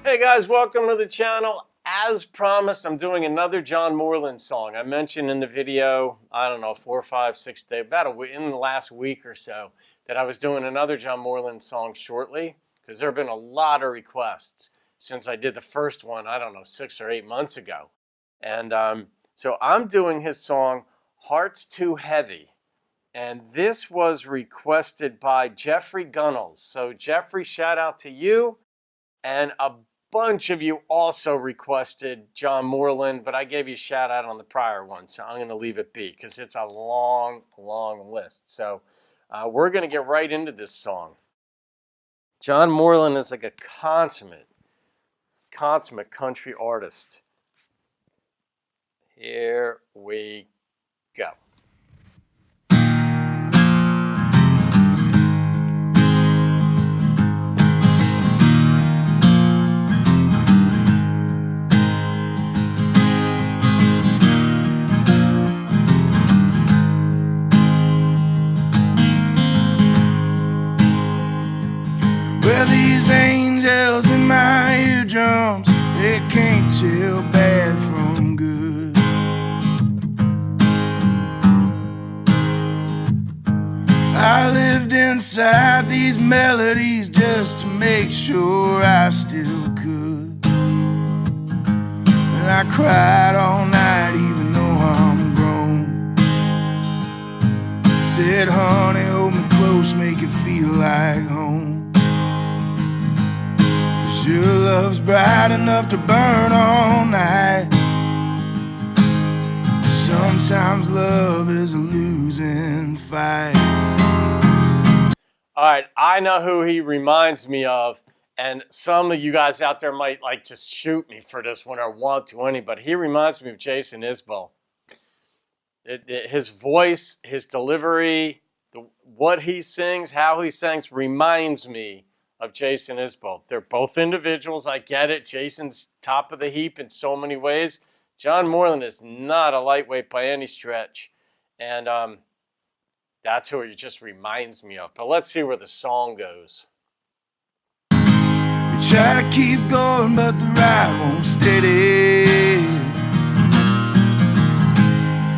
Hey guys, welcome to the channel. As promised, I'm doing another John Moreland song. I mentioned in the video, I don't know, 4, 5, 6 days, in the last week or so, that I was doing another John Moreland song shortly, because there have been a lot of requests since I did the first one, I don't know, 6 or 8 months ago. And so I'm doing his song, Heart's Too Heavy. And this was requested by Jeffrey Gunnels. So Jeffrey, shout out to you. And a bunch of you also requested John Moreland, but I gave you a shout out on the prior one, so I'm going to leave it be because it's a long, long list. So we're going to get right into this song. John Moreland is like a consummate country artist. Here we go. Well, these angels in my eardrums, they can't tell bad from good. I lived inside these melodies just to make sure I still could. And I cried all night even though I'm grown. Said, honey, hold me close, make it feel like home. Your love's bright enough to burn all night. Sometimes love is a losing fight. All right, I know who he reminds me of, and some of you guys out there might like just shoot me for this one or want to anybody. He reminds me of Jason Isbell. His voice, his delivery, what he sings, how he sings reminds me of Jason Isbell. They're both individuals, I get it. Jason's top of the heap in so many ways. John Moreland is not a lightweight by any stretch. And that's who he just reminds me of. But let's see where the song goes. We try to keep going, but the ride won't steady.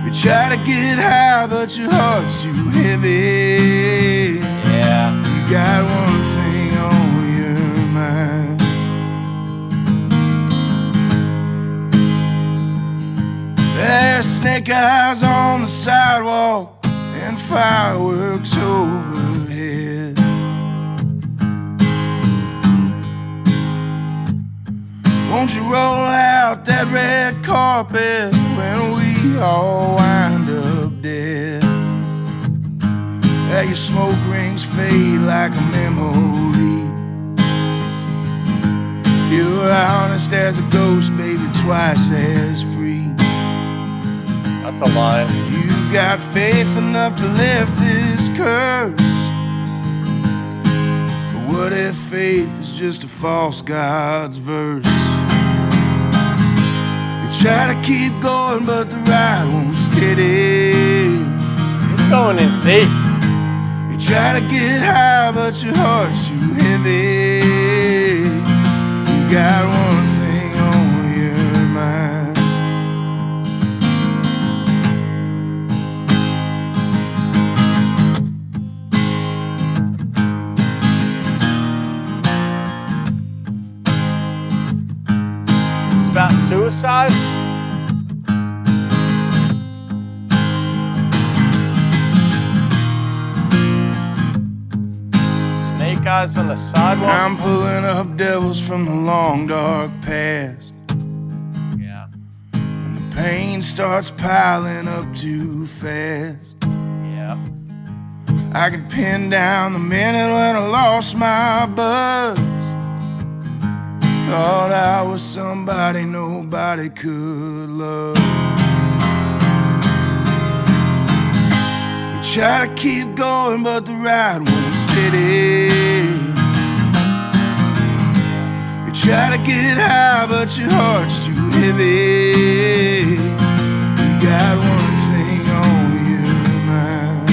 We try to get high, but your heart's too heavy. Yeah. You got one thing on your mind. There's snake eyes on the sidewalk and fireworks overhead. Won't you roll out that red carpet when we all wind up dead? Let your smoke rings fade like a memory. You're honest as a ghost, baby, twice as free. That's a line. You got faith enough to lift this curse. But what if faith is just a false god's verse? You try to keep going, but the ride won't steady. He's going in deep. You try to get high, but your heart's too heavy. You got one thing on your mind. It's about suicide. Snake eyes on the sidewalk. I'm pulling up devils from the long dark past. Yeah. And the pain starts piling up too fast. Yeah. I could pin down the minute when I lost my buzz. Thought I was somebody nobody could love. You try to keep going, but the ride won't steady. You try to get high, but your heart's too heavy. You got one thing on your mind.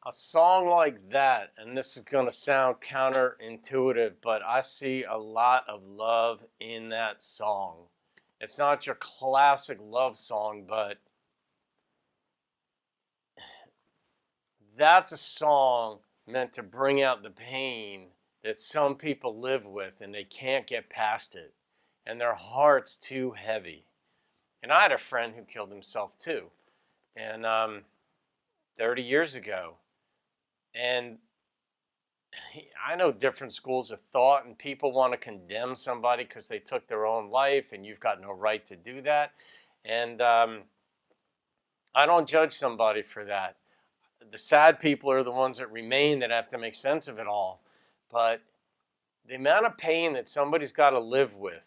A song like that, and this is going to sound counterintuitive, but I see a lot of love in that song. It's not your classic love song, but that's a song meant to bring out the pain that some people live with and they can't get past it, and their heart's too heavy. And I had a friend who killed himself too, and 30 years ago. And I know different schools of thought, and people want to condemn somebody because they took their own life, and you've got no right to do that. And I don't judge somebody for that. The sad people are the ones that remain that have to make sense of it all. But the amount of pain that somebody's got to live with,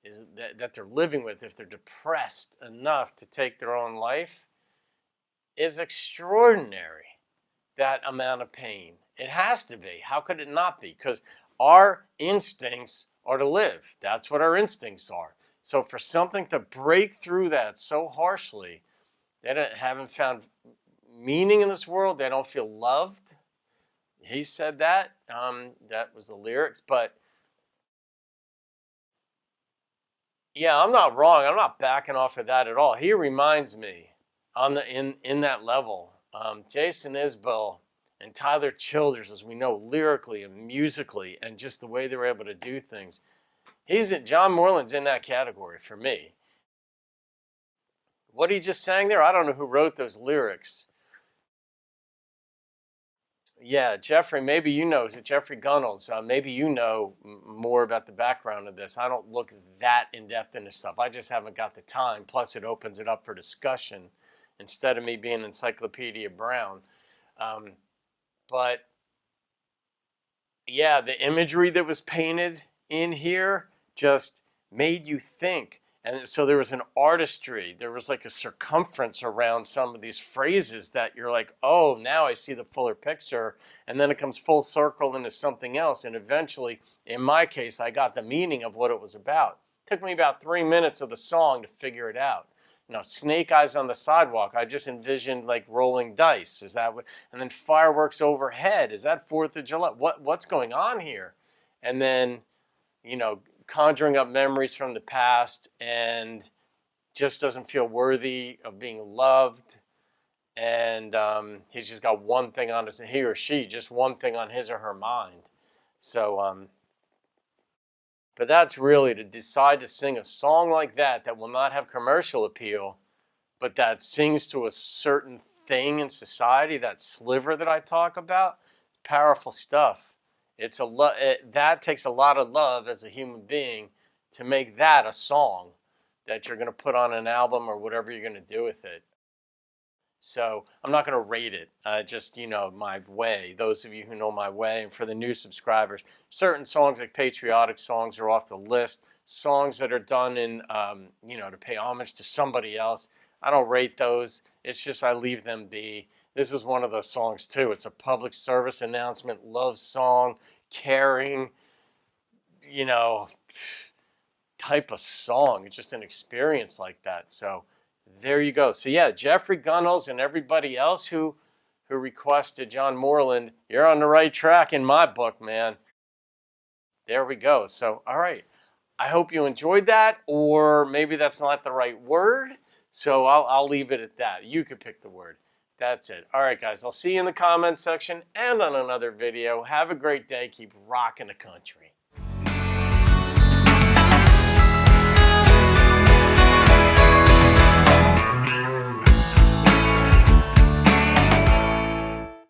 is that they're living with if they're depressed enough to take their own life, is extraordinary. That amount of pain. It has to be. How could it not be? Because our instincts are to live. That's what our instincts are. So for something to break through that so harshly, they haven't found meaning in this world. They don't feel loved. He said that. That was the lyrics. But yeah, I'm not wrong. I'm not backing off of that at all. He reminds me in that level. Jason Isbell and Tyler Childers, as we know, lyrically and musically, and just the way they were able to do things. John Moreland's in that category for me. What he just sang there, I don't know who wrote those lyrics. Yeah, Jeffrey, maybe you know. Is it Jeffrey Gunnels? Maybe you know more about the background of this. I don't look that in-depth into stuff. I just haven't got the time. Plus, it opens it up for discussion instead of me being Encyclopedia Brown. But yeah, the imagery that was painted in here just made you think. And so there was an artistry. There was like a circumference around some of these phrases that you're like, oh, now I see the fuller picture. And then it comes full circle into something else. And eventually, in my case, I got the meaning of what it was about. It took me about 3 minutes of the song to figure it out. Snake eyes on the sidewalk. I just envisioned like rolling dice. Is that what? And then fireworks overhead. Is that 4th of July? What's going on here? And then, conjuring up memories from the past, and just doesn't feel worthy of being loved. And he's just got one thing on he or she, just one thing on his or her mind. So, but that's really to decide to sing a song like that will not have commercial appeal, but that sings to a certain thing in society, that sliver that I talk about. Powerful stuff. That takes a lot of love as a human being to make that a song that you're going to put on an album or whatever you're going to do with it. So I'm not going to rate it, just, my way. Those of you who know my way, and for the new subscribers, certain songs like patriotic songs are off the list. Songs that are done in, to pay homage to somebody else, I don't rate those. It's just I leave them be. This is one of those songs too. It's a public service announcement, love song, caring, type of song. It's just an experience like that. So there you go. So yeah, Jeffrey Gunnels and everybody else who requested John Moreland, you're on the right track in my book, man. There we go. So, all right. I hope you enjoyed that, or maybe that's not the right word. So I'll leave it at that. You could pick the word. That's it. All right, guys. I'll see you in the comments section and on another video. Have a great day. Keep rocking the country.